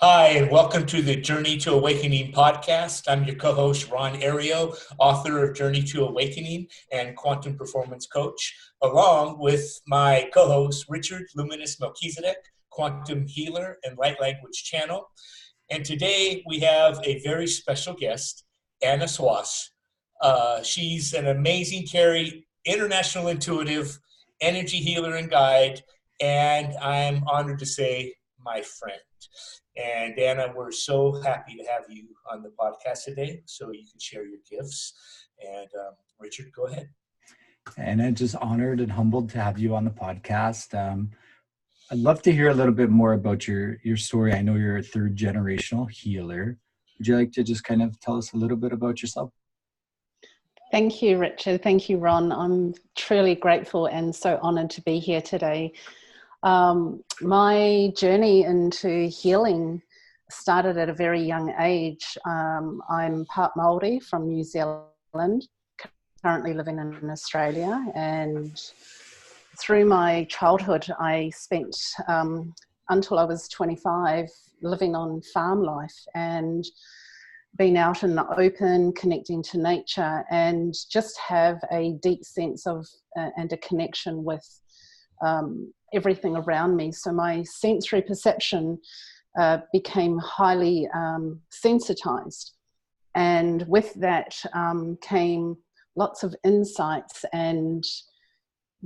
Hi, and welcome to the Journey to Awakening podcast. I'm your co-host, Ron Ario, author of Journey to Awakening and quantum performance coach, along with my co-host, Richard Luminous Melchizedek, quantum healer and light language channel. And today we have a very special guest, Anna Schwass. She's an amazing Carrie, international intuitive, energy healer and guide, and I'm honored to say my friend. And Anna, we're so happy to have you on the podcast today so you can share your gifts. And Richard, go ahead. And I'm just honored and humbled to have you on the podcast. I'd love to hear a little bit more about your story. I know you're a third generational healer. Would you like to just kind of tell us a little bit about yourself? Thank you, Richard. Thank you, Ron. I'm truly grateful and so honored to be here today. My journey into healing started at a very young age. I'm part Māori from New Zealand, currently living in Australia, and through my childhood I spent until I was 25 living on farm life and being out in the open, connecting to nature, and just have a deep sense of and a connection with everything around me. So my sensory perception became highly sensitized, and with that came lots of insights and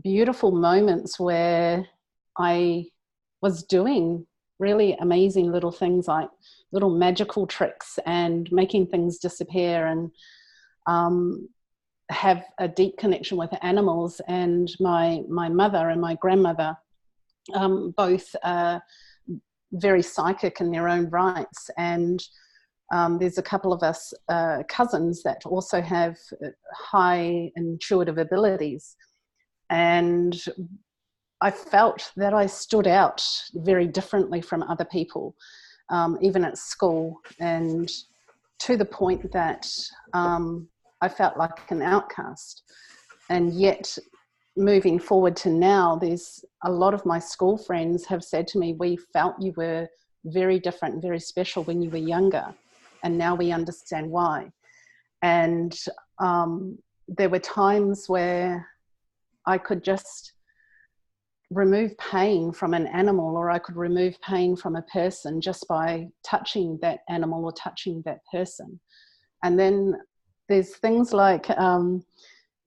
beautiful moments where I was doing really amazing little things like little magical tricks and making things disappear, and have a deep connection with animals. And my mother and my grandmother both very psychic in their own rights, and there's a couple of us cousins that also have high intuitive abilities, and I felt that I stood out very differently from other people, even at school, and to the point that I felt like an outcast. And yet moving forward to now, there's a lot of my school friends have said to me, we felt you were very different, very special when you were younger, and now we understand why. And there were times where I could just remove pain from an animal, or I could remove pain from a person just by touching that animal or touching that person. And then there's things like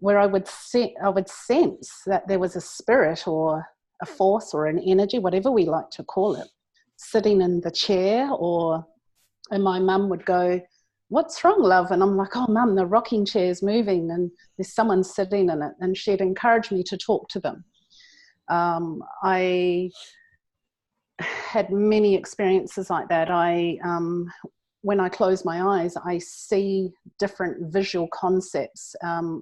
where I would sense that there was a spirit or a force or an energy, whatever we like to call it, sitting in the chair, and my mum would go, "What's wrong, love?" And I'm like, "Oh, Mum, the rocking chair's moving and there's someone sitting in it." And she'd encourage me to talk to them. I had many experiences like that. When I close my eyes, I see different visual concepts,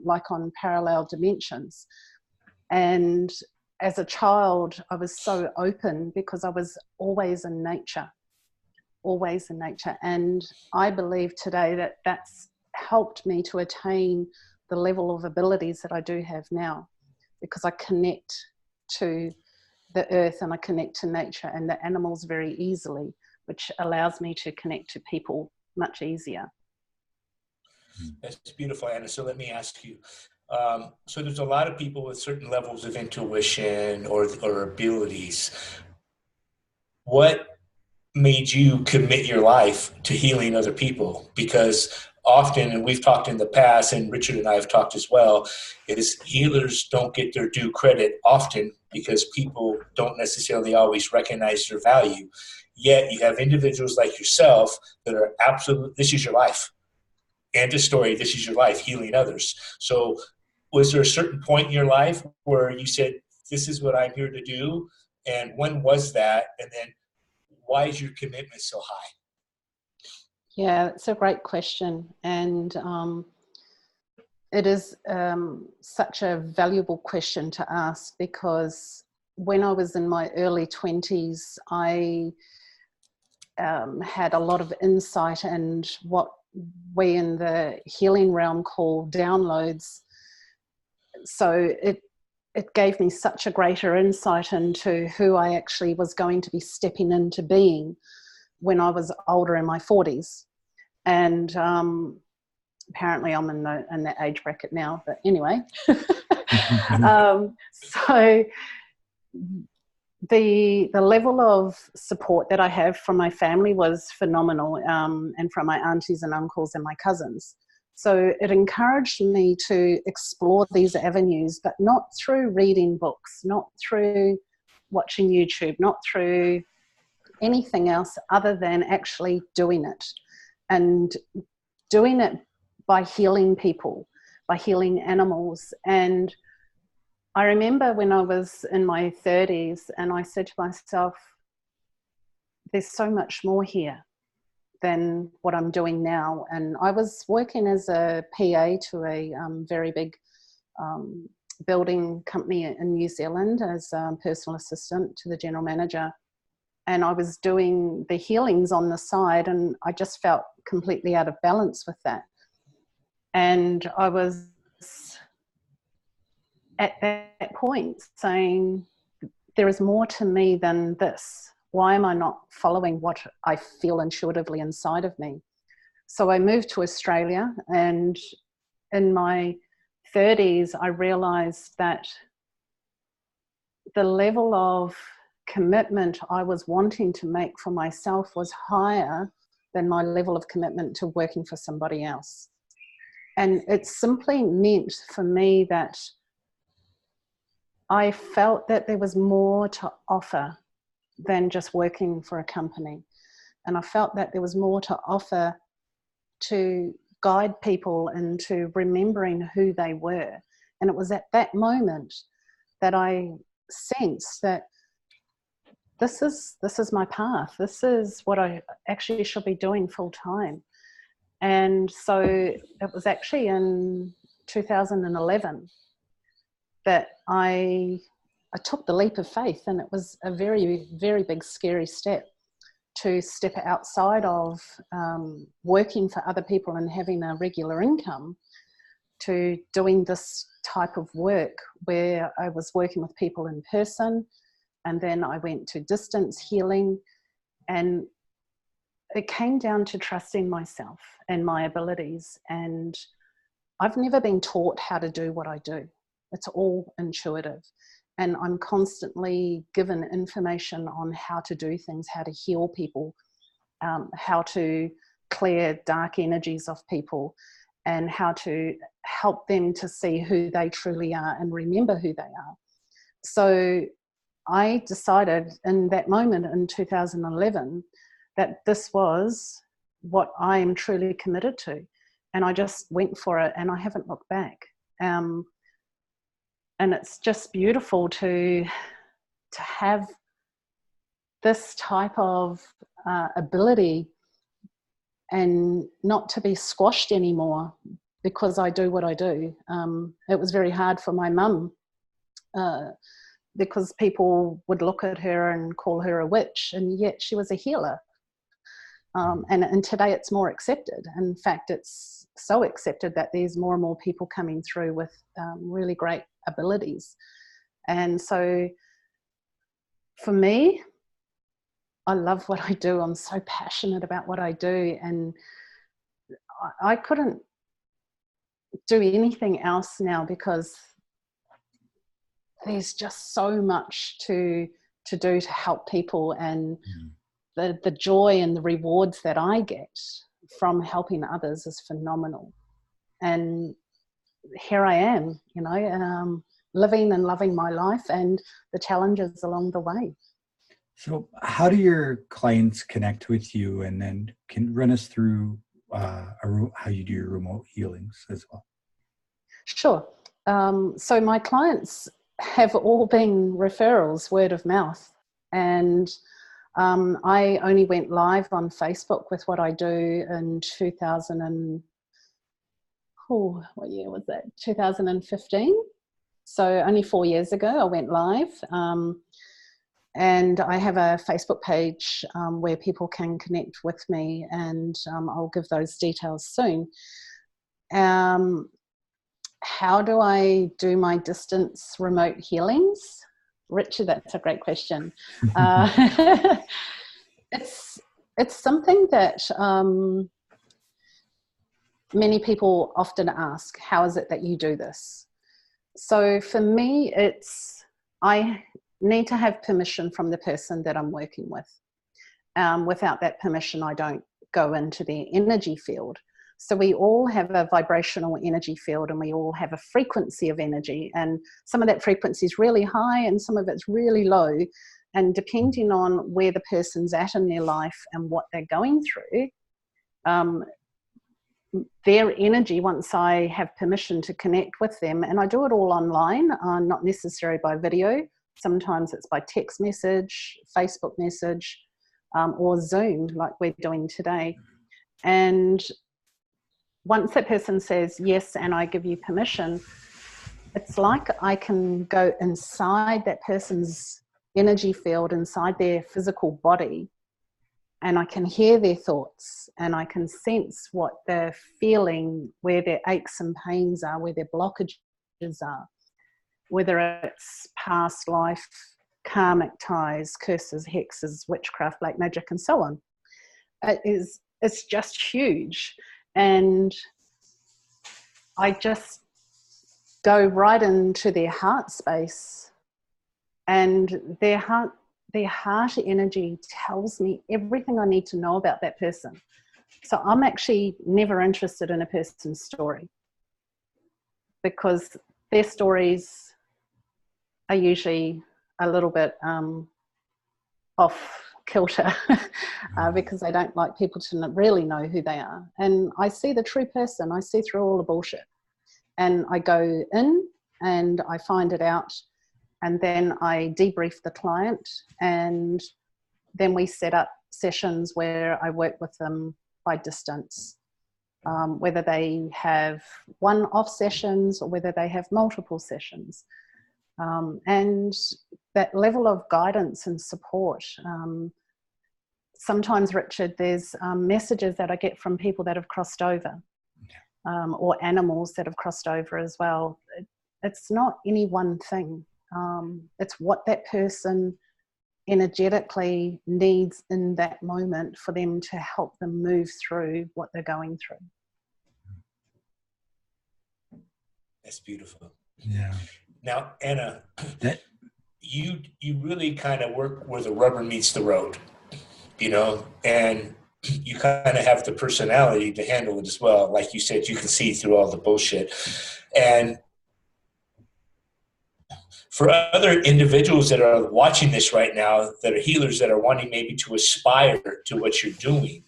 like on parallel dimensions. And as a child, I was so open because I was always in nature. And I believe today that that's helped me to attain the level of abilities that I do have now, because I connect to the earth and I connect to nature and the animals very easily, which allows me to connect to people much easier. That's beautiful, Anna. So let me ask you, so there's a lot of people with certain levels of intuition or abilities. What made you commit your life to healing other people? Because often, and we've talked in the past, and Richard and I have talked as well, is healers don't get their due credit often because people don't necessarily always recognize their value. Yet you have individuals like yourself that are this is your life. End of story, this is your life, healing others. So was there a certain point in your life where you said, this is what I'm here to do? And when was that? And then why is your commitment so high? Yeah, it's a great question. And it is such a valuable question to ask, because when I was in my early 20s, I had a lot of insight and what we in the healing realm call downloads. So it gave me such a greater insight into who I actually was going to be stepping into being. when I was older, in my 40s. And apparently I'm in that age bracket now, but anyway. So the level of support that I have from my family was phenomenal, and from my aunties and uncles and my cousins. So it encouraged me to explore these avenues, but not through reading books, not through watching YouTube, not through anything else other than actually doing it, and doing it by healing people, by healing animals. And I remember when I was in my 30s and I said to myself, there's so much more here than what I'm doing now. And I was working as a PA to a very big building company in New Zealand as a personal assistant to the general manager. And I was doing the healings on the side, and I just felt completely out of balance with that. And I was at that point saying, there is more to me than this. Why am I not following what I feel intuitively inside of me? So I moved to Australia, and in my 30s, I realized that the level of commitment I was wanting to make for myself was higher than my level of commitment to working for somebody else. And it simply meant for me that I felt that there was more to offer than just working for a company. And I felt that there was more to offer to guide people into remembering who they were. And it was at that moment that I sensed that this is my path. This is what I actually should be doing full time. And so it was actually in 2011 that I took the leap of faith, and it was a very, very big, scary step to step outside of working for other people and having a regular income to doing this type of work where I was working with people in person, and then I went to distance healing, and it came down to trusting myself and my abilities. And I've never been taught how to do what I do. It's all intuitive. And I'm constantly given information on how to do things, how to heal people, how to clear dark energies off people, and how to help them to see who they truly are and remember who they are. So I decided in that moment in 2011 that this was what I am truly committed to. And I just went for it, and I haven't looked back. And it's just beautiful to have this type of ability and not to be squashed anymore because I do what I do. It was very hard for my mum because people would look at her and call her a witch, and yet she was a healer. And today it's more accepted. In fact, it's so accepted that there's more and more people coming through with really great abilities. And so for me, I love what I do. I'm so passionate about what I do, and I couldn't do anything else now because there's just so much to do to help people, and the joy and the rewards that I get from helping others is phenomenal. And here I am, you know, living and loving my life and the challenges along the way. So how do your clients connect with you, and then can run us through how you do your remote healings as well? Sure. So my clients have all been referrals, word of mouth. And I only went live on Facebook with what I do in 2015. So only 4 years ago I went live. And I have a Facebook page where people can connect with me, and I'll give those details soon. How do I do my distance remote healings? Richard, that's a great question. it's something that many people often ask, how is it that you do this? So for me, I need to have permission from the person that I'm working with. Without that permission, I don't go into their energy field. So we all have a vibrational energy field, and we all have a frequency of energy, and some of that frequency is really high and some of it's really low, and depending on where the person's at in their life and what they're going through, their energy, once I have permission to connect with them, and I do it all online, not necessarily by video, sometimes it's by text message, Facebook message, or Zoom like we're doing today. And once that person says yes and I give you permission, it's like I can go inside that person's energy field, inside their physical body, and I can hear their thoughts and I can sense what they're feeling, where their aches and pains are, where their blockages are, whether it's past life, karmic ties, curses, hexes, witchcraft, black magic, and so on. It's just huge. And I just go right into their heart space, and their heart energy tells me everything I need to know about that person. So I'm actually never interested in a person's story, because their stories are usually a little bit off kilter because I don't like people to really know who they are. And I see the true person. I see through all the bullshit. And I go in and I find it out, and then I debrief the client, and then we set up sessions where I work with them by distance, whether they have one-off sessions or whether they have multiple sessions. And that level of guidance and support. Sometimes, Richard, there's messages that I get from people that have crossed over, or animals that have crossed over as well. It's not any one thing. It's what that person energetically needs in that moment for them to help them move through what they're going through. That's beautiful. Yeah. Now, Anna, you really kind of work where the rubber meets the road, you know, and you kind of have the personality to handle it as well. Like you said, you can see through all the bullshit. And for other individuals that are watching this right now, that are healers, that are wanting maybe to aspire to what you're doing,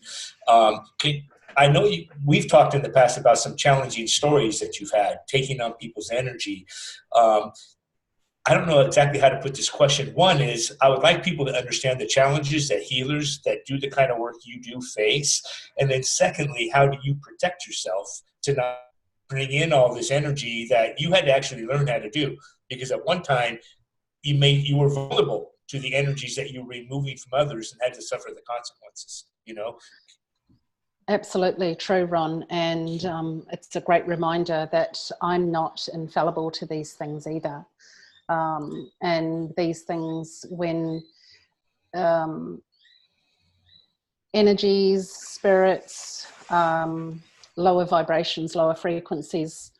I know we've talked in the past about some challenging stories that you've had, taking on people's energy. I don't know exactly how to put this question. One is, I would like people to understand the challenges that healers that do the kind of work you do face. And then secondly, how do you protect yourself to not bring in all this energy that you had to actually learn how to do? Because at one time, you were vulnerable to the energies that you were removing from others and had to suffer the consequences, you know? Absolutely true, Ron. And it's a great reminder that I'm not infallible to these things either. And these things, when energies, spirits, lower vibrations, lower frequencies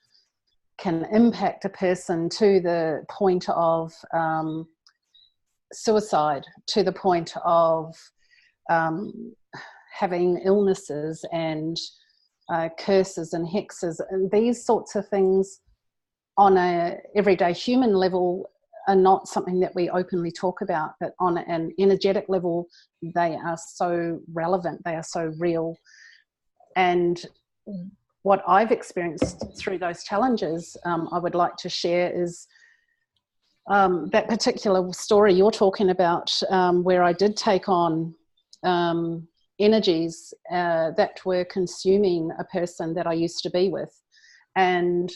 can impact a person to the point of suicide, to the point of having illnesses and curses and hexes, and these sorts of things on a everyday human level are not something that we openly talk about, but on an energetic level, they are so relevant, they are so real. And what I've experienced through those challenges, I would like to share is that particular story you're talking about, where I did take on energies that were consuming a person that I used to be with. And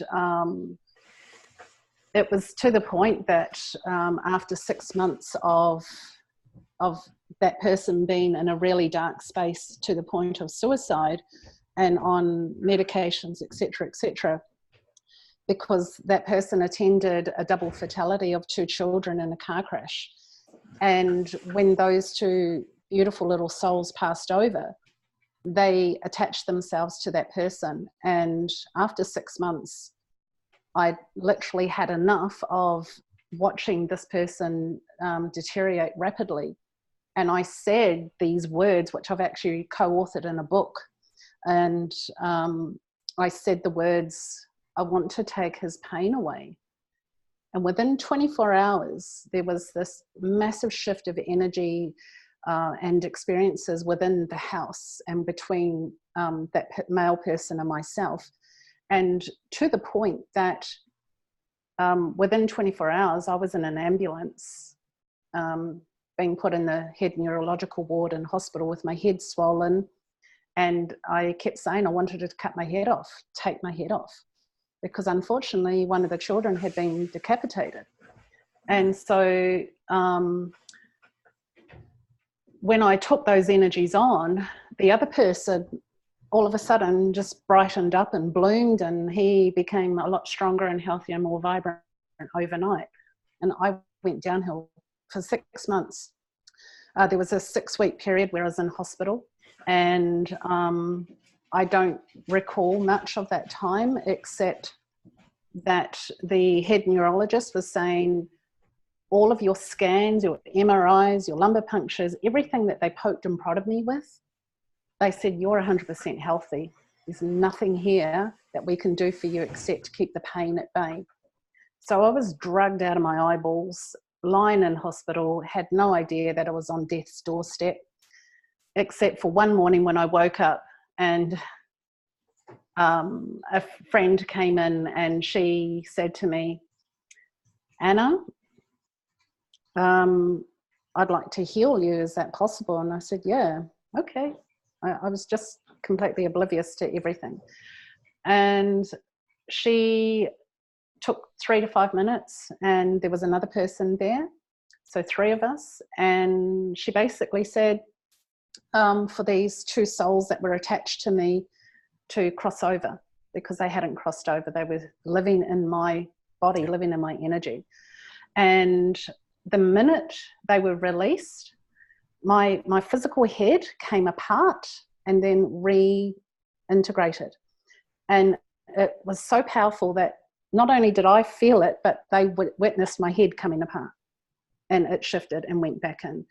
it was to the point that after 6 months of that person being in a really dark space to the point of suicide and on medications, etc., because that person attended a double fatality of 2 children in a car crash. And when those 2 beautiful little souls passed over, they attached themselves to that person. And after 6 months, I literally had enough of watching this person deteriorate rapidly. And I said these words, which I've actually co-authored in a book. And I said the words, "I want to take his pain away." And within 24 hours, there was this massive shift of energy and experiences within the house and between that male person and myself. And to the point that within 24 hours, I was in an ambulance, being put in the head neurological ward in hospital with my head swollen. And I kept saying I wanted to cut my head off, take my head off, because unfortunately one of the children had been decapitated. And so when I took those energies on, the other person all of a sudden just brightened up and bloomed, and he became a lot stronger and healthier and more vibrant overnight. And I went downhill for 6 months. There was a 6-week period where I was in hospital, and I don't recall much of that time, except that the head neurologist was saying all of your scans, your MRIs, your lumbar punctures, everything that they poked and prodded me with, they said, "You're 100% healthy. There's nothing here that we can do for you except keep the pain at bay." So I was drugged out of my eyeballs, lying in hospital, had no idea that I was on death's doorstep, except for one morning when I woke up and a friend came in and she said to me, "Anna, I'd like to heal you. Is that possible?" And I said, "Yeah, okay." I was just completely oblivious to everything. And she took 3 to 5 minutes, and there was another person there, so 3 of us. And she basically said, for these 2 souls that were attached to me to cross over, because they hadn't crossed over. They were living in my body, living in my energy. And the minute they were released, my physical head came apart and then reintegrated. And it was so powerful that not only did I feel it, but they witnessed my head coming apart, and it shifted and went back in.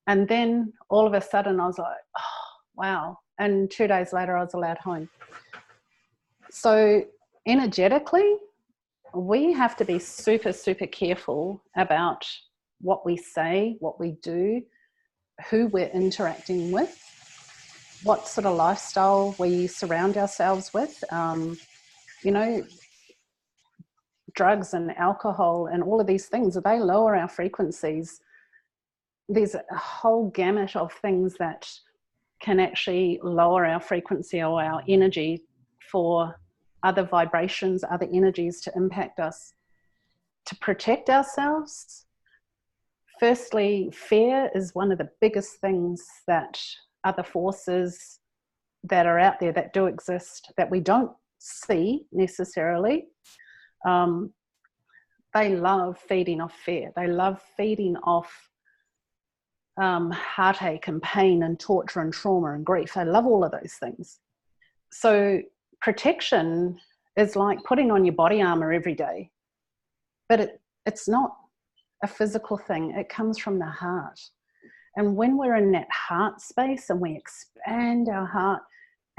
And then all of a sudden I was like, oh, wow. And 2 days later I was allowed home. So energetically, we have to be super, super careful about what we say, what we do, who we're interacting with, what sort of lifestyle we surround ourselves with. You know, drugs and alcohol and all of these things, they lower our frequencies. There's a whole gamut of things that can actually lower our frequency or our energy for other vibrations, other energies to impact us. To protect ourselves, firstly, fear is one of the biggest things that other forces that are out there that do exist, that we don't see necessarily, they love feeding off fear. They love feeding off heartache and pain and torture and trauma and grief. They love all of those things. So protection is like putting on your body armor every day, but it's not a physical thing. It comes from the heart. And when we're in that heart space and we expand our heart,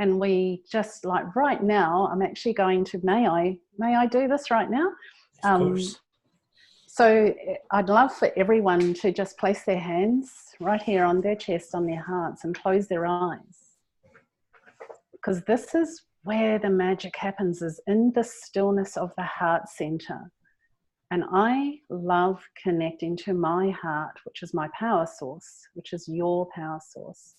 and we just, like right now, I'm actually going to, may I do this right now? Of course. So I'd love for everyone to just place their hands right here on their chest, on their hearts, and close their eyes. Because this is where the magic happens, is in the stillness of the heart center. And I love connecting to my heart, which is my power source, which is your power source.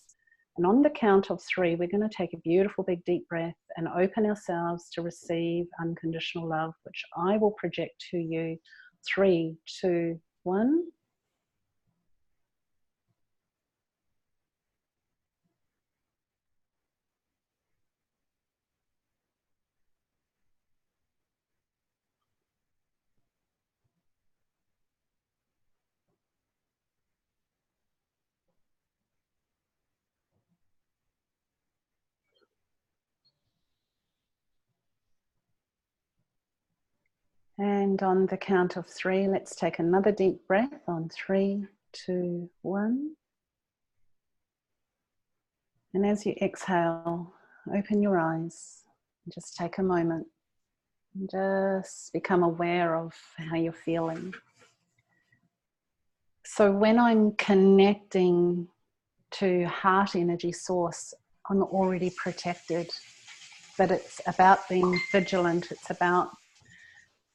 And on the count of 3, we're going to take a beautiful big deep breath and open ourselves to receive unconditional love, which I will project to you. 3, 2, 1. And on the count of 3, let's take another deep breath on 3, 2, 1. And as you exhale, open your eyes. Just take a moment. Just become aware of how you're feeling. So when I'm connecting to heart energy source, I'm already protected. But it's about being vigilant. It's about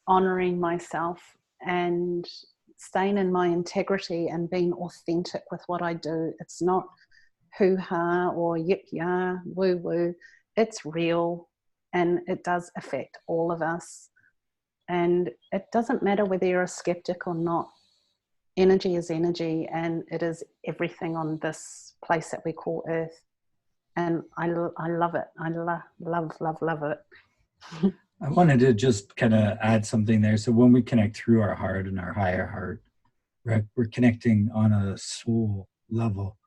honoring myself and staying in my integrity and being authentic with what I do. It's not hoo-ha or yip-ya, woo-woo. It's real, and it does affect all of us. And it doesn't matter whether you're a skeptic or not. Energy is energy, and it is everything on this place that we call Earth. And I love it. I love it. I wanted to just kind of add something there. So when we connect through our heart and our higher heart, right, we're connecting on a soul level.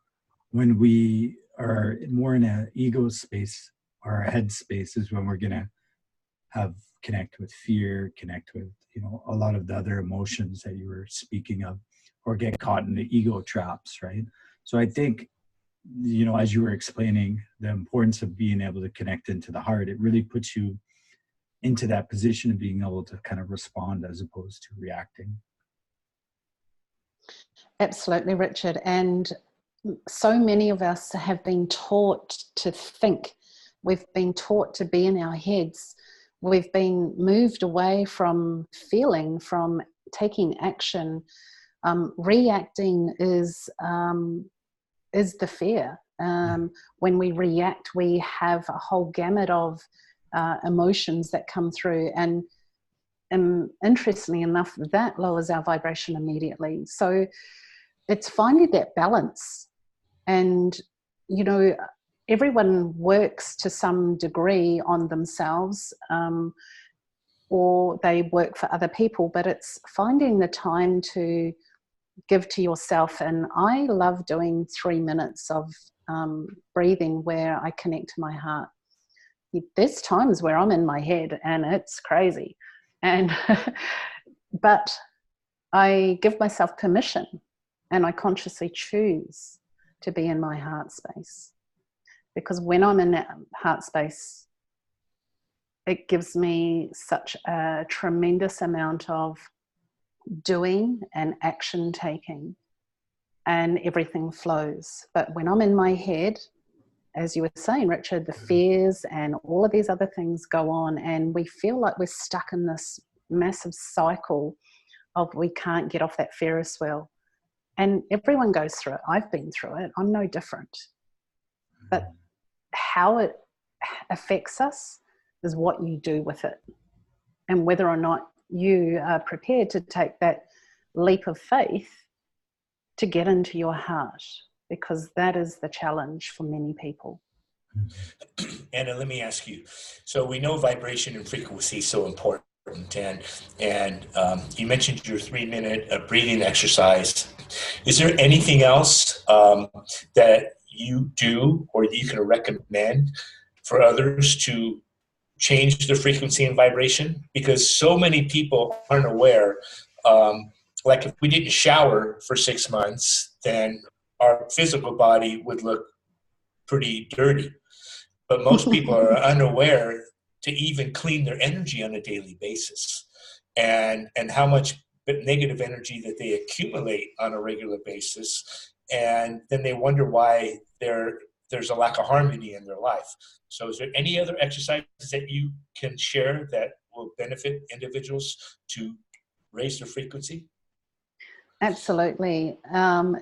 When we are more in an ego space, our head space is when we're going to have connect with fear, connect with, a lot of the other emotions that you were speaking of, or get caught in the ego traps, right? So I think, as you were explaining the importance of being able to connect into the heart, it really puts you into that position of being able to kind of respond as opposed to reacting. Absolutely, Richard. And so many of us have been taught to think. We've been taught to be in our heads. We've been moved away from feeling, from taking action. Reacting is the fear. When we react, we have a whole gamut of emotions that come through, and interestingly enough, that lowers our vibration immediately. So it's finding that balance. And everyone works to some degree on themselves, or they work for other people, but it's finding the time to give to yourself. And I love doing 3 minutes of breathing where I connect to my heart. There's times where I'm in my head and it's crazy, and but I give myself permission, and I consciously choose to be in my heart space, because when I'm in that heart space, it gives me such a tremendous amount of doing and action taking, and everything flows. But when I'm in my head, as you were saying, Richard, the fears and all of these other things go on, and we feel like we're stuck in this massive cycle of we can't get off that Ferris wheel. And everyone goes through it. I've been through it. I'm no different. But how it affects us is what you do with it, and whether or not you are prepared to take that leap of faith to get into your heart, because that is the challenge for many people. Anna, let me ask you. So we know vibration and frequency is so important, and you mentioned your 3-minute breathing exercise. Is there anything else that you do or that you can recommend for others to change their frequency and vibration? Because so many people aren't aware. Like if we didn't shower for 6 months, then our physical body would look pretty dirty. But most people are unaware to even clean their energy on a daily basis, and how much negative energy that they accumulate on a regular basis. And then they wonder why there's a lack of harmony in their life. So is there any other exercises that you can share that will benefit individuals to raise their frequency? Absolutely.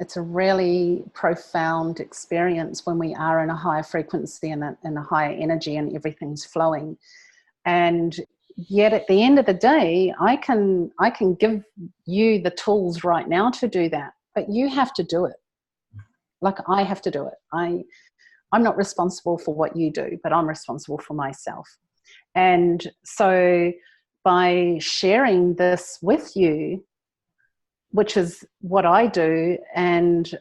It's a really profound experience when we are in a higher frequency and a higher energy, and everything's flowing. And yet at the end of the day, I can give you the tools right now to do that, but you have to do it. Like I have to do it. I'm not responsible for what you do, but I'm responsible for myself. And so by sharing this with you, which is what I do, and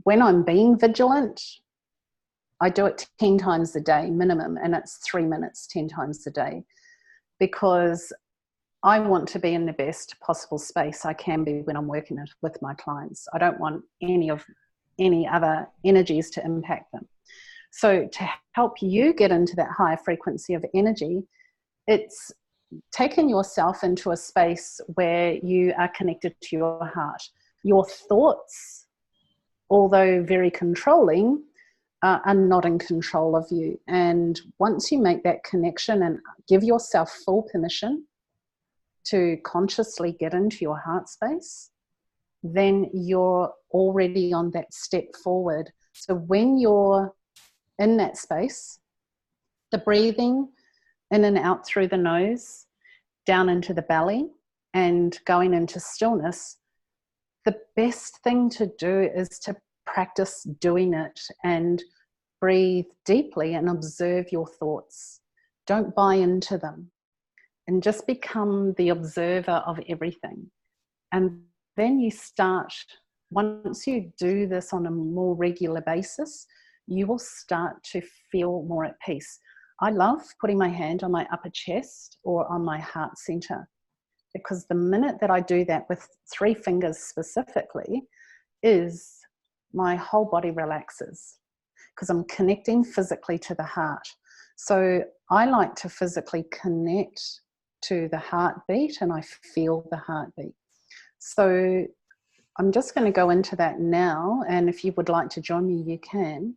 when I'm being vigilant, I do it 10 times a day minimum, and it's 3 minutes 10 times a day, because I want to be in the best possible space I can be when I'm working with my clients. I don't want any other energies to impact them. So to help you get into that higher frequency of energy, it's taking yourself into a space where you are connected to your heart. Your thoughts, although very controlling, are not in control of you. And once you make that connection and give yourself full permission to consciously get into your heart space, then you're already on that step forward. So when you're in that space, the breathing in and out through the nose, down into the belly, and going into stillness, the best thing to do is to practice doing it and breathe deeply and observe your thoughts. Don't buy into them, and just become the observer of everything. And then you start, once you do this on a more regular basis, you will start to feel more at peace. I love putting my hand on my upper chest or on my heart center, because the minute that I do that with 3 fingers specifically, is my whole body relaxes, because I'm connecting physically to the heart. So I like to physically connect to the heartbeat, and I feel the heartbeat. So I'm just going to go into that now, and if you would like to join me, you can.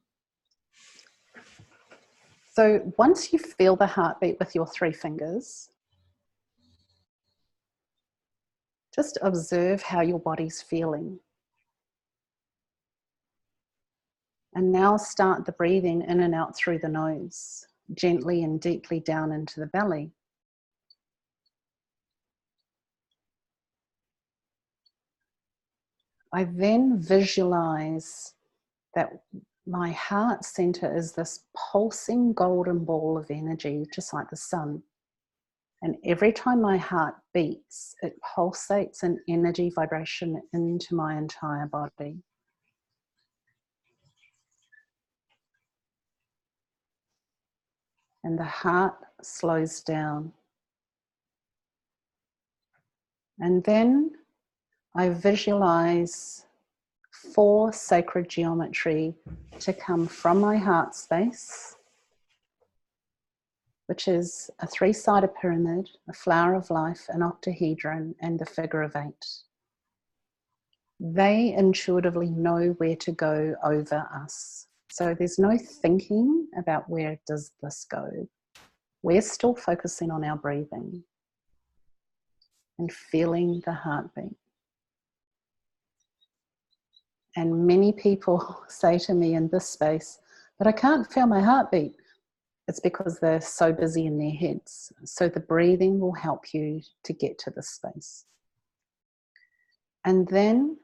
So once you feel the heartbeat with your 3 fingers, just observe how your body's feeling. And now start the breathing in and out through the nose, gently and deeply down into the belly. I then visualize that my heart center is this pulsing golden ball of energy, just like the sun. And every time my heart beats, it pulsates an energy vibration into my entire body. And the heart slows down. And then I visualize 4 sacred geometry to come from my heart space, which is a 3-sided pyramid, a flower of life, an octahedron, and the figure of 8. They intuitively know where to go over us. So there's no thinking about where does this go. We're still focusing on our breathing and feeling the heartbeat. And many people say to me in this space, but I can't feel my heartbeat. It's because they're so busy in their heads. So the breathing will help you to get to this space. And then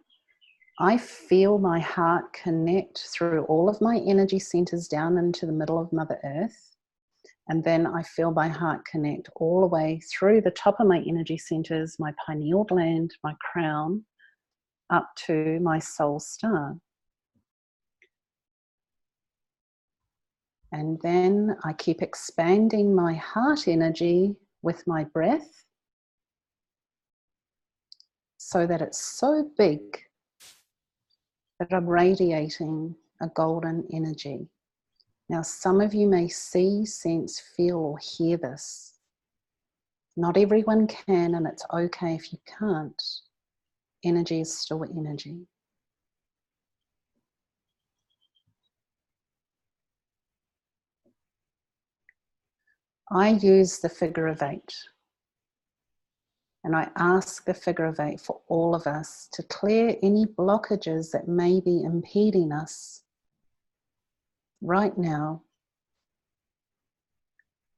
I feel my heart connect through all of my energy centers down into the middle of Mother Earth. And then I feel my heart connect all the way through the top of my energy centers, my pineal gland, my crown, up to my soul star. And then I keep expanding my heart energy with my breath so that it's so big that I'm radiating a golden energy. Now, some of you may see, sense, feel, or hear this. Not everyone can, and it's okay if you can't. Energy is still energy. I use the figure of 8. And I ask the figure of 8 for all of us to clear any blockages that may be impeding us right now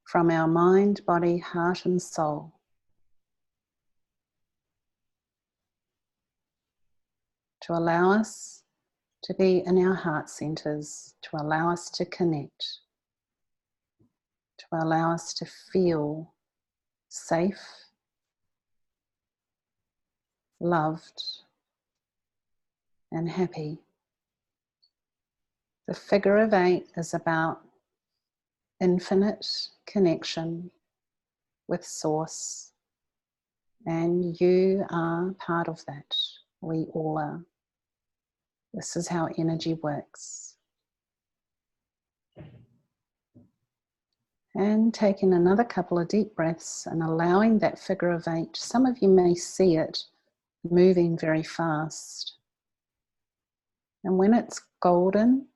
from our mind, body, heart, and soul. To allow us to be in our heart centers, to allow us to connect, to allow us to feel safe, loved, and happy. The figure of 8 is about infinite connection with Source, And you are part of that. We all are. This is how energy works. And taking another couple of deep breaths and allowing that figure of 8. Some of you may see it moving very fast. And when it's golden,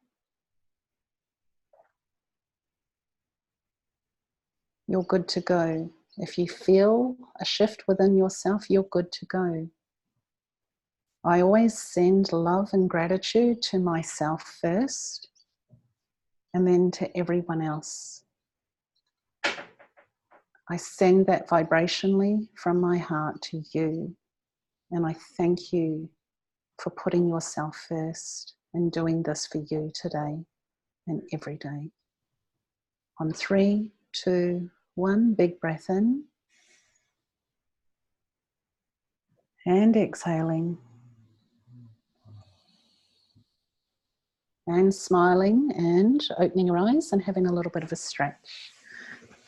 you're good to go. If you feel a shift within yourself, you're good to go. I always send love and gratitude to myself first, and then to everyone else. I send that vibrationally from my heart to you, and I thank you for putting yourself first and doing this for you today and every day. On 3, 2, 1, big breath in. And exhaling. And smiling and opening your eyes and having a little bit of a stretch.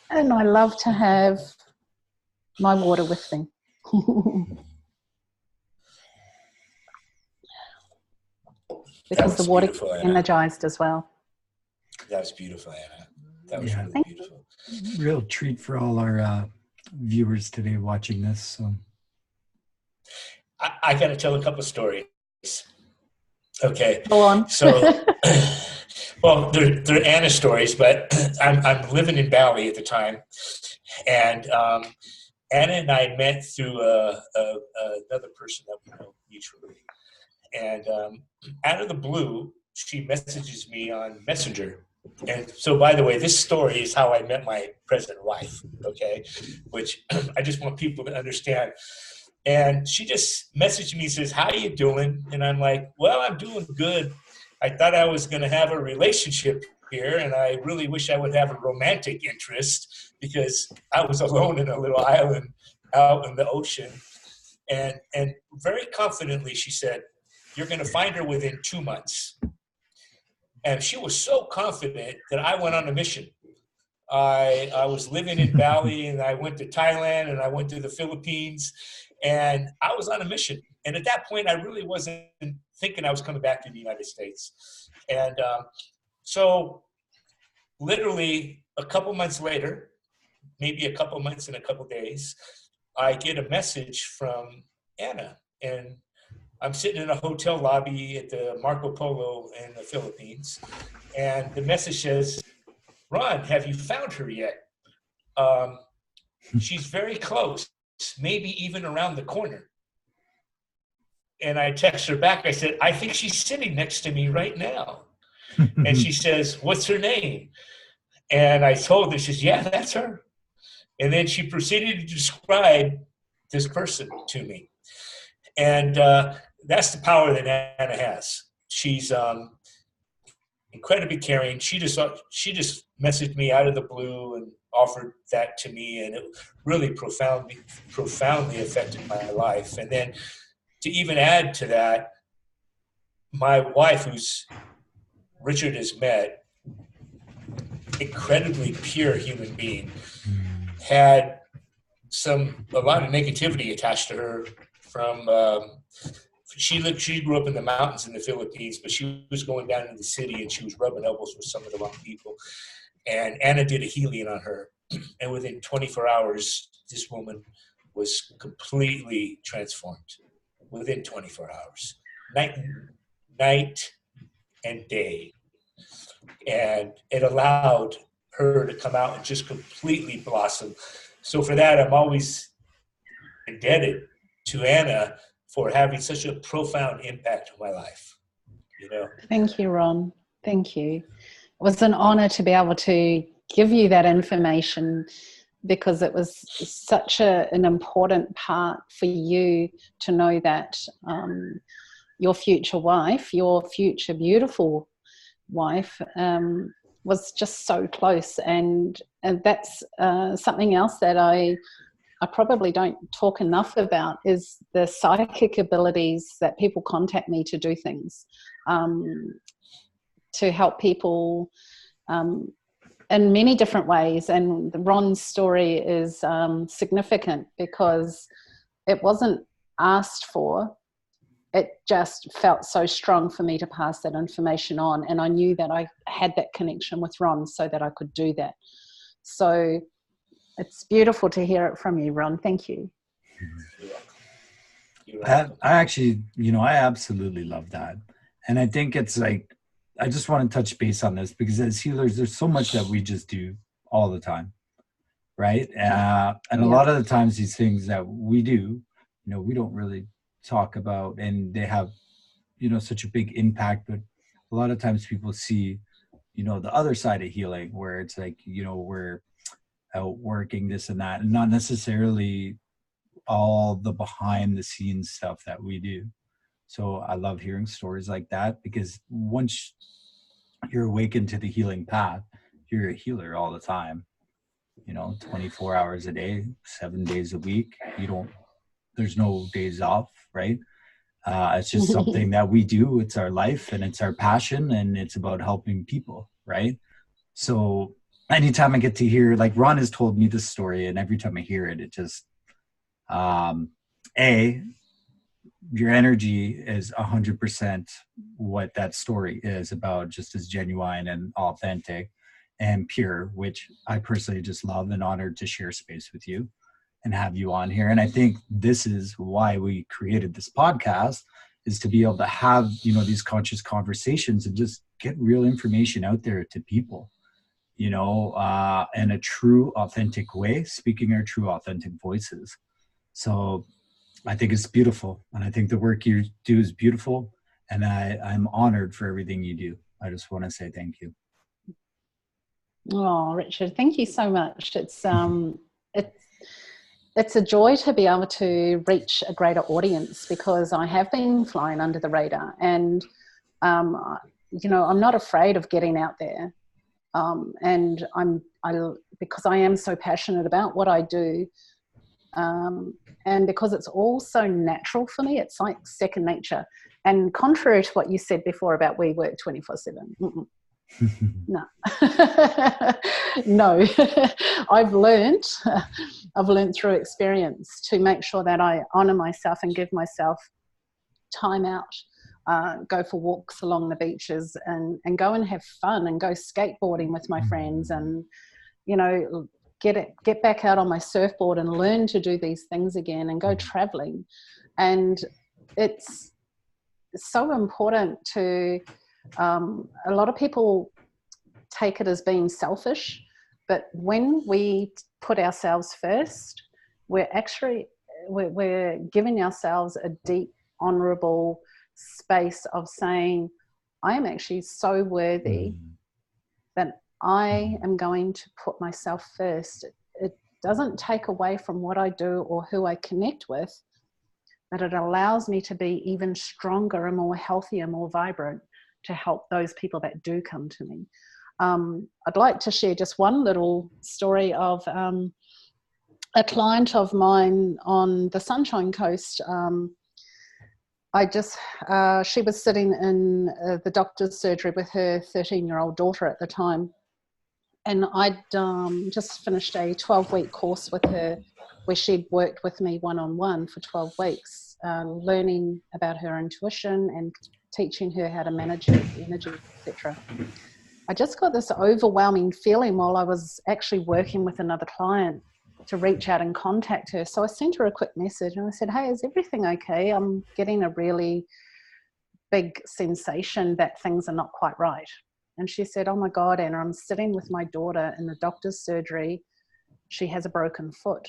And I love to have my water with me. Because the water is energized as well. That was beautiful, Anna. That was really beautiful. Real treat for all our viewers today watching this. So. I got to tell a couple stories. Okay. Go on. So, well, they're Anna stories, but I'm living in Bali at the time, and Anna and I met through another person that we know mutually, and out of the blue, she messages me on Messenger. And so, by the way, this story is how I met my present wife, okay, which I just want people to understand. And she just messaged me, says, "How you doing?" And I'm like, "Well, I'm doing good. I thought I was going to have a relationship here, and I really wish I would have a romantic interest because I was alone in a little island out in the ocean." And very confidently, she said, "You're going to find her within 2 months." And she was so confident that I went on a mission. I was living in Bali, and I went to Thailand, and I went to the Philippines, and I was on a mission. And at that point, I really wasn't thinking I was coming back to the United States. And so literally a couple months later, maybe a couple months and a couple days, I get a message from Anna. And I'm sitting in a hotel lobby at the Marco Polo in the Philippines. And the message says, "Ron, have you found her yet? She's very close, maybe even around the corner." And I text her back. I said, "I think she's sitting next to me right now." And she says, "What's her name?" And I told her, she says, "Yeah, that's her." And then she proceeded to describe this person to me. And that's the power that Anna has. She's incredibly caring. She just messaged me out of the blue and offered that to me, and it really profoundly affected my life. And then to even add to that, my wife, who's Richard has met, incredibly pure human being, had a lot of negativity attached to her from she grew up in the mountains in the Philippines, but she was going down to the city and she was rubbing elbows with some of the wrong people. And Anna did a healing on her. And within 24 hours, this woman was completely transformed. Within 24 hours. Night and day. And it allowed her to come out and just completely blossom. So for that, I'm always indebted to Anna for having such a profound impact on my life. You know. Thank you, Ron. Thank you. It was an honor to be able to give you that information, because it was such an important part for you to know that your future wife, your future beautiful wife, was just so close. And that's something else that I probably don't talk enough about, is the psychic abilities that people contact me to do things, to help people in many different ways. And Ron's story is significant because it wasn't asked for. It just felt so strong for me to pass that information on. And I knew that I had that connection with Ron so that I could do that. So it's beautiful to hear it from you, Ron. Thank you. I actually, I absolutely love that. And I think it's like, I just want to touch base on this because as healers, there's so much that we just do all the time, right? And a lot of the times these things that we do, we don't really talk about, and they have, such a big impact. But a lot of times people see, the other side of healing where it's like, we're out working this and that, and not necessarily all the behind the scenes stuff that we do. So I love hearing stories like that, because once you're awakened to the healing path, you're a healer all the time, 24 hours a day, 7 days a week. There's no days off, right? It's just something that we do. It's our life and it's our passion, and it's about helping people, right? So anytime I get to hear, like Ron has told me this story, and every time I hear it, it just, your energy is 100% what that story is about, just as genuine and authentic and pure, which I personally just love and honored to share space with you and have you on here. And I think this is why we created this podcast, is to be able to have, these conscious conversations and just get real information out there to people, in a true, authentic way, speaking our true, authentic voices. So I think it's beautiful. And I think the work you do is beautiful. And I'm honored for everything you do. I just want to say thank you. Oh, Richard, thank you so much. It's a joy to be able to reach a greater audience, because I have been flying under the radar, and I'm not afraid of getting out there. And because I am so passionate about what I do, and because it's all so natural for me, it's like second nature. And contrary to what you said before about we work 24/7, no, no. I've learned through experience to make sure that I honor myself and give myself time out, go for walks along the beaches, and go and have fun, and go skateboarding with my friends, and get back out on my surfboard and learn to do these things again, and go traveling. And it's so important to, a lot of people take it as being selfish, but when we put ourselves first, we're giving ourselves a deep, honorable space of saying, I am actually so worthy that I am going to put myself first. It doesn't take away from what I do or who I connect with, but it allows me to be even stronger and more healthy and more vibrant to help those people that do come to me. I'd like to share just one little story of a client of mine on the Sunshine Coast. She was sitting in the doctor's surgery with her 13-year-old daughter at the time. And I'd just finished a 12-week course with her, where she'd worked with me one-on-one for 12 weeks, learning about her intuition and teaching her how to manage her energy, etc. I just got this overwhelming feeling while I was actually working with another client to reach out and contact her. So I sent her a quick message and I said, hey, is everything okay? I'm getting a really big sensation that things are not quite right. And she said, oh my God, Anna, I'm sitting with my daughter in the doctor's surgery. She has a broken foot.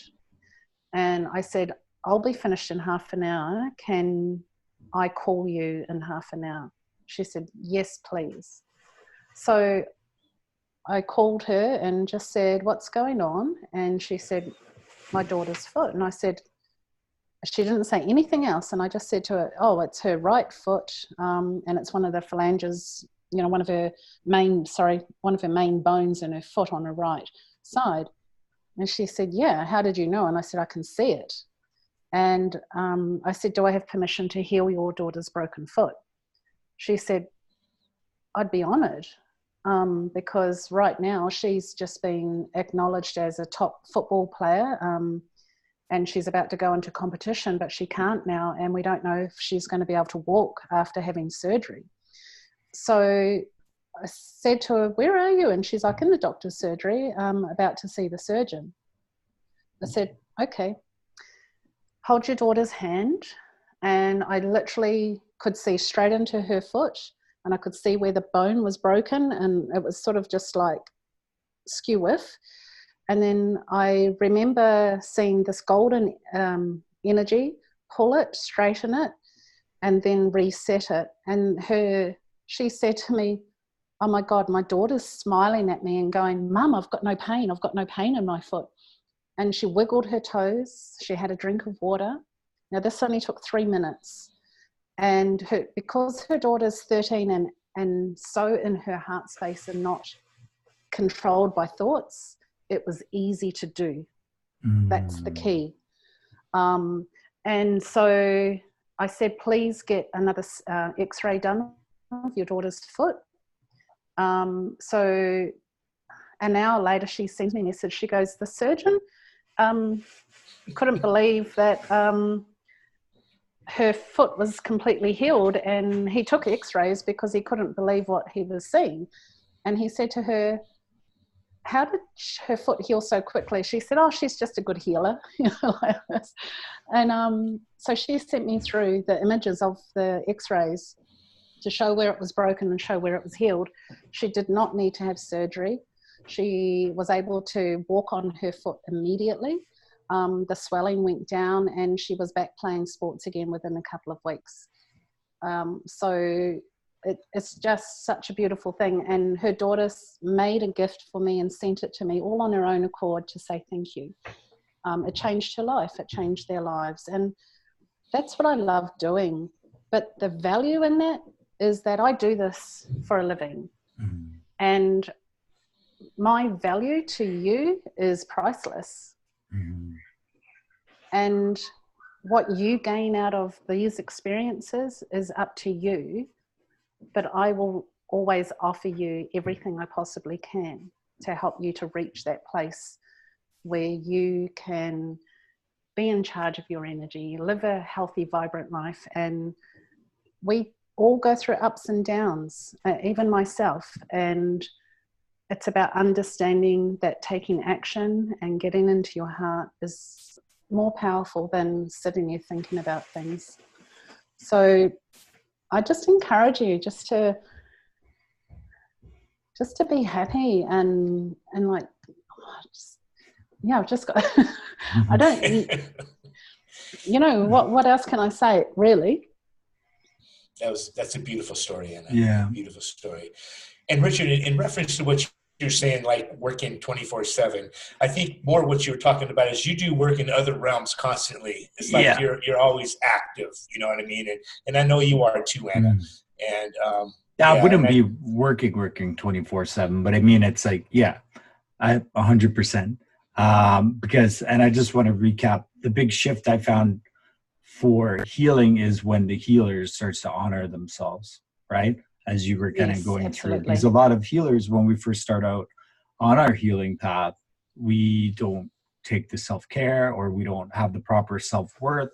And I said, I'll be finished in half an hour. Can I call you in half an hour? She said, yes, please. So I called her and just said, what's going on? And she said, my daughter's foot. And I said, she didn't say anything else. And I just said to her, oh, it's her right foot. And it's one of the phalanges, one of her main bones in her foot on her right side. And she said, yeah, how did you know? And I said, I can see it. And I said, do I have permission to heal your daughter's broken foot? She said, I'd be honored, because right now she's just been acknowledged as a top football player, and she's about to go into competition, but she can't now, and we don't know if she's going to be able to walk after having surgery. So I said to her, where are you? And she's like, in the doctor's surgery, about to see the surgeon. I said, okay, hold your daughter's hand. And I literally could see straight into her foot, and I could see where the bone was broken, and it was sort of just like skew whiff. And then I remember seeing this golden energy, pull it, straighten it, and then reset it. And she said to me, oh my God, my daughter's smiling at me and going, Mum, I've got no pain. I've got no pain in my foot. And she wiggled her toes. She had a drink of water. Now, this only took 3 minutes. And because her daughter's 13 and so in her heart space and not controlled by thoughts, it was easy to do. That's the key. And so I said, please get another x-ray done of your daughter's foot. So an hour later, she sent me a message. She goes, the surgeon couldn't believe that her foot was completely healed, and he took x-rays because he couldn't believe what he was seeing. And he said to her, how did her foot heal so quickly? She said, oh, she's just a good healer. Like this. And so she sent me through the images of the x-rays to show where it was broken and show where it was healed. She did not need to have surgery. She was able to walk on her foot immediately. The swelling went down, and she was back playing sports again within a couple of weeks. So it's just such a beautiful thing. And her daughter made a gift for me and sent it to me all on her own accord to say thank you. It changed her life. It changed their lives. And that's what I love doing. But the value in that is that I do this for a living. Mm-hmm. And my value to you is priceless. Mm-hmm. And what you gain out of these experiences is up to you. But I will always offer you everything I possibly can to help you to reach that place where you can be in charge of your energy, live a healthy, vibrant life. And we all go through ups and downs, even myself. And it's about understanding that taking action and getting into your heart is more powerful than sitting here thinking about things. So I just encourage you just to be happy and like, I've just got, I don't, what else can I say, really? That's a beautiful story, Anna. Yeah. Beautiful story. And Richard, in reference to what you're saying, like working 24/7, I think more what you're talking about is you do work in other realms constantly. It's like you're always active, you know what I mean? And I know you are too, Anna. And I wouldn't be working 24/7, but I mean, it's like, I 100%. Because, and I just want to recap, the big shift I found for healing is when the healer starts to honor themselves, right? As you were kind of going through it. Because a lot of healers, when we first start out on our healing path, we don't take the self-care, or we don't have the proper self-worth.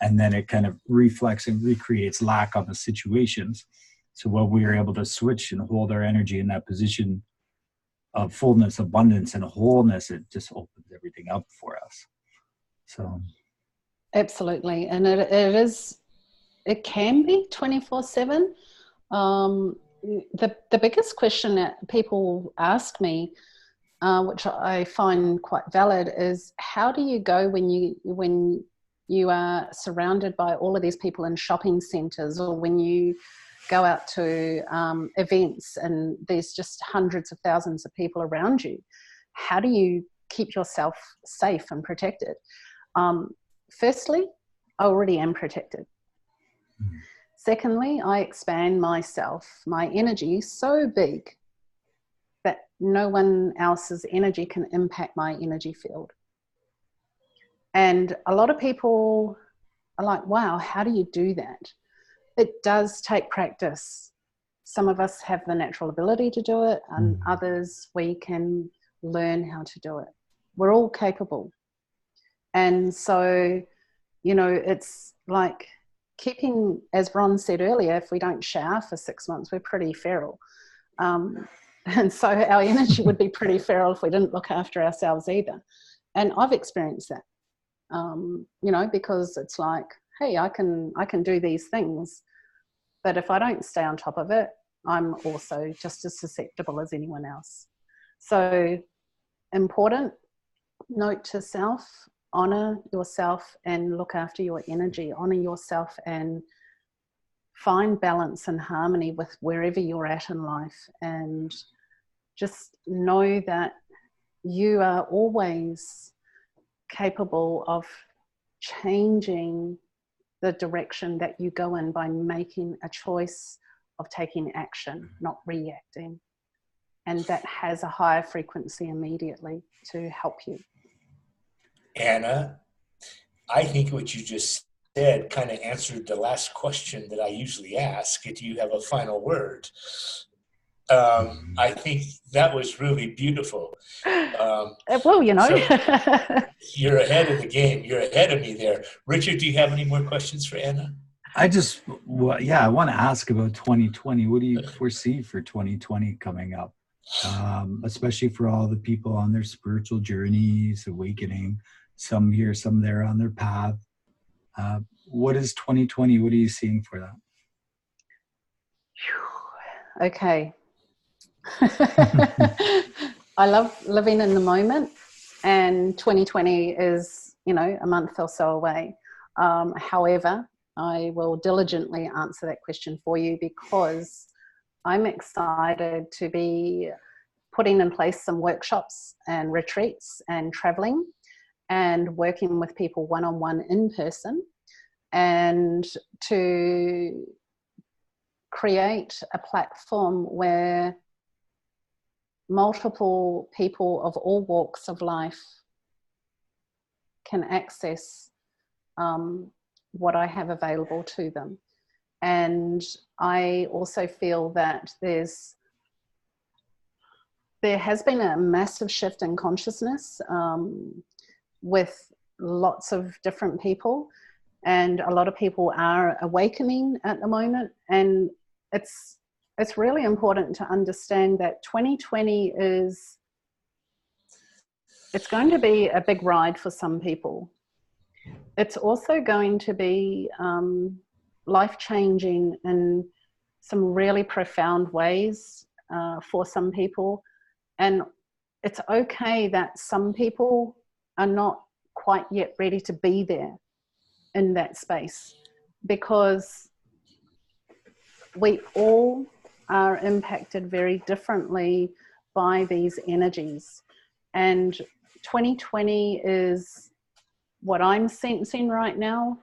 And then it kind of reflects and recreates lack on the situations. So when we are able to switch and hold our energy in that position of fullness, abundance, and wholeness, it just opens everything up for us. So absolutely. And it can be 24/7. The biggest question that people ask me, which I find quite valid, is how do you go when you are surrounded by all of these people in shopping centres, or when you go out to events and there's just hundreds of thousands of people around you? How do you keep yourself safe and protected? Firstly, I already am protected. Secondly, I expand myself, my energy so big that no one else's energy can impact my energy field. And a lot of people are like, wow, how do you do that? It does take practice. Some of us have the natural ability to do it, and others we can learn how to do it. We're all capable. And so, you know, it's like keeping, as Ron said earlier, if we don't shower for 6 months, we're pretty feral. And so our energy would be pretty feral if we didn't look after ourselves either. And I've experienced that, you know, because it's like, hey, I can do these things, but if I don't stay on top of it, I'm also just as susceptible as anyone else. So important note to self: honor yourself and look after your energy. Honor yourself and find balance and harmony with wherever you're at in life, and just know that you are always capable of changing the direction that you go in by making a choice of taking action, not reacting. And that has a higher frequency immediately to help you. Anna, I think what you just said kind of answered the last question that I usually ask. Do you have a final word? I think that was really beautiful. Well, you know. So you're ahead of the game. You're ahead of me there. Richard, do you have any more questions for Anna? I want to ask about 2020. What do you foresee for 2020 coming up? Especially for all the people on their spiritual journeys, awakening, some here, some there on their path. What is 2020? What are you seeing for that? Okay. I love living in the moment, and 2020 is, you know, a month or so away. However, I will diligently answer that question for you, because I'm excited to be putting in place some workshops and retreats and traveling and working with people one-on-one in person, and to create a platform where multiple people of all walks of life can access what I have available to them. And I also feel that there has been a massive shift in consciousness with lots of different people, and a lot of people are awakening at the moment. And it's really important to understand that 2020 it's going to be a big ride for some people. It's also going to be life-changing in some really profound ways for some people. And it's okay that some people are not quite yet ready to be there in that space, because we all are impacted very differently by these energies. And 2020 is what I'm sensing right now.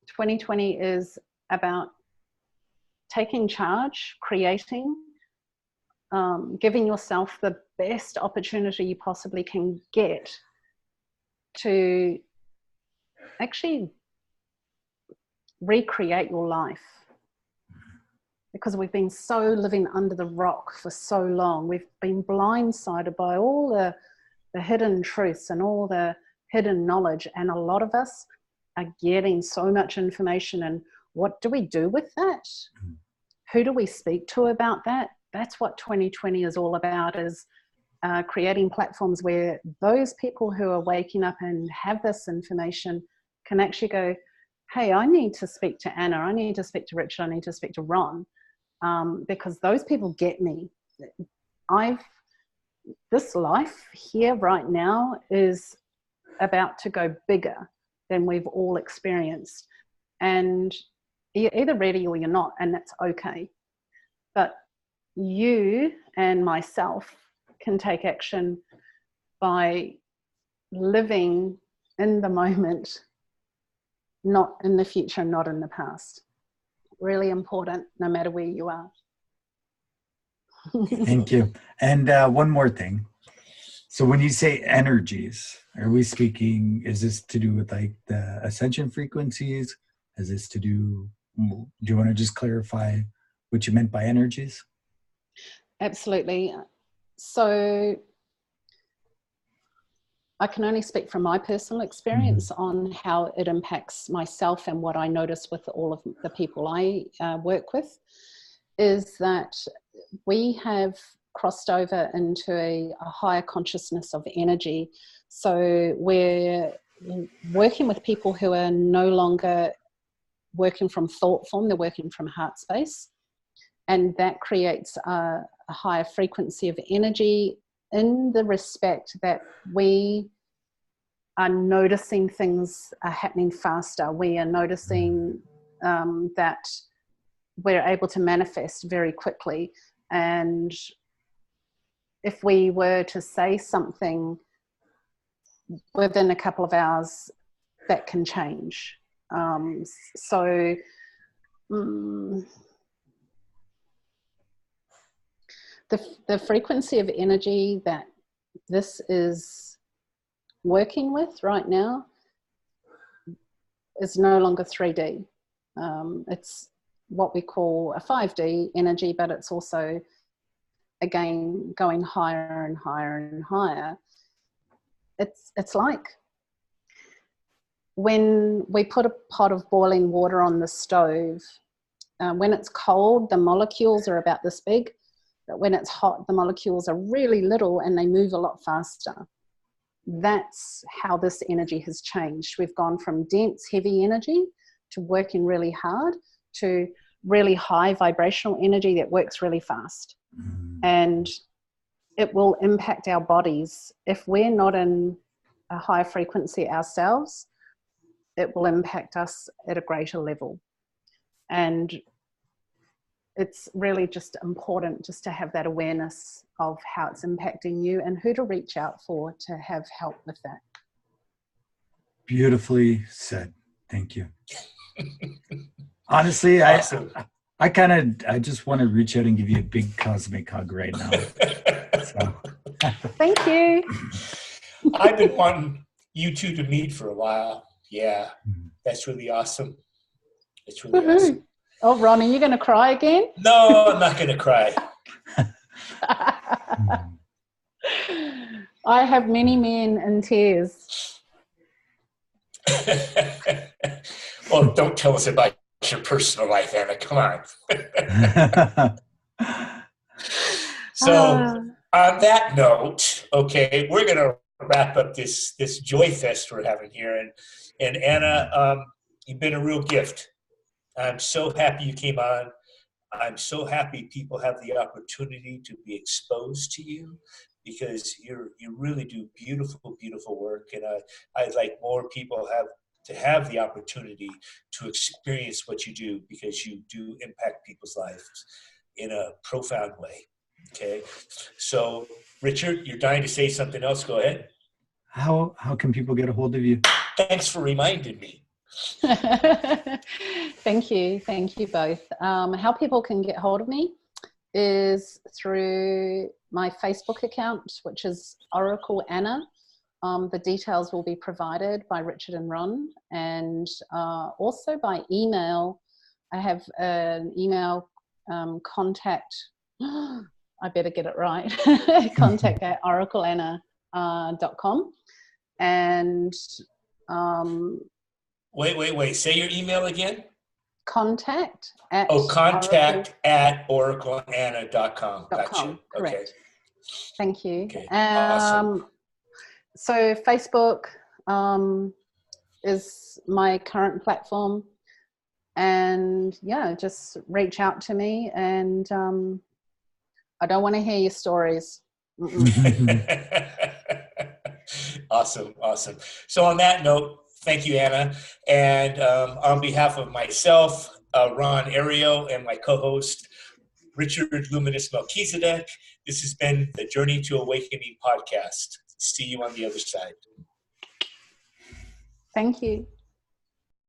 2020 is about taking charge, creating, giving yourself the best opportunity you possibly can get to actually recreate your life. Because we've been so living under the rock for so long. We've been blindsided by all the hidden truths and all the hidden knowledge. And a lot of us are getting so much information. And what do we do with that? Who do we speak to about that? That's what 2020 is all about, is creating platforms where those people who are waking up and have this information can actually go, hey, I need to speak to Anna, I need to speak to Richard, I need to speak to Ron, because those people get me. This life here right now is about to go bigger than we've all experienced. And you're either ready or you're not, and that's okay. But you and myself can take action by living in the moment, not in the future, not in the past. Really important, no matter where you are. Thank you. And one more thing. So when you say energies, are we speaking, is this to do with like the ascension frequencies? Is this to do you want to just clarify what you meant by energies? Absolutely. So I can only speak from my personal experience on how it impacts myself, and what I notice with all of the people I work with is that we have crossed over into a higher consciousness of energy. So we're working with people who are no longer working from thought form, they're working from heart space. And that creates a higher frequency of energy, in the respect that we are noticing things are happening faster. We are noticing that we're able to manifest very quickly. And if we were to say something within a couple of hours, that can change. The frequency of energy that this is working with right now is no longer 3D. It's what we call a 5D energy, but it's also, again, going higher and higher and higher. It's like when we put a pot of boiling water on the stove, when it's cold, the molecules are about this big, but when it's hot, the molecules are really little and they move a lot faster. That's how this energy has changed. We've gone from dense, heavy energy to working really hard to really high vibrational energy that works really fast. And it will impact our bodies. If we're not in a high frequency ourselves, it will impact us at a greater level. And it's really just important just to have that awareness of how it's impacting you and who to reach out for to have help with that. Beautifully said. Thank you. Honestly, Awesome. I just want to reach out and give you a big cosmic hug right now. So. Thank you. I've been wanting you two to meet for a while. Yeah, that's really awesome. It's really awesome. Oh, Ron, are you going to cry again? No, I'm not going to cry. I have many men in tears. Well, don't tell us about your personal life, Anna. Come on. So, on that note, okay, we're going to wrap up this joy fest we're having here. And Anna, you've been a real gift. I'm so happy you came on. I'm so happy people have the opportunity to be exposed to you, because you really do beautiful, beautiful work. And I'd like more people to have the opportunity to experience what you do, because you do impact people's lives in a profound way. Okay. So, Richard, you're dying to say something else. Go ahead. How can people get a hold of you? Thanks for reminding me. Thank you both. How people can get hold of me is through my Facebook account, which is Oracle Anna. The details will be provided by Richard and Ron, and also by email. I have an email contact. I better get it right. Contact at oracleanna.com. And Wait. Say your email again. Contact at oracleanna.com. Gotcha. Correct. Okay. Thank you. Okay. Awesome. So Facebook is my current platform, and yeah, just reach out to me. And I don't want to hear your stories. Awesome. So on that note, thank you, Anna. And on behalf of myself, Ron Ario, and my co-host, Richard Luminous Melchizedek, this has been the Journey to Awakening podcast. See you on the other side. Thank you.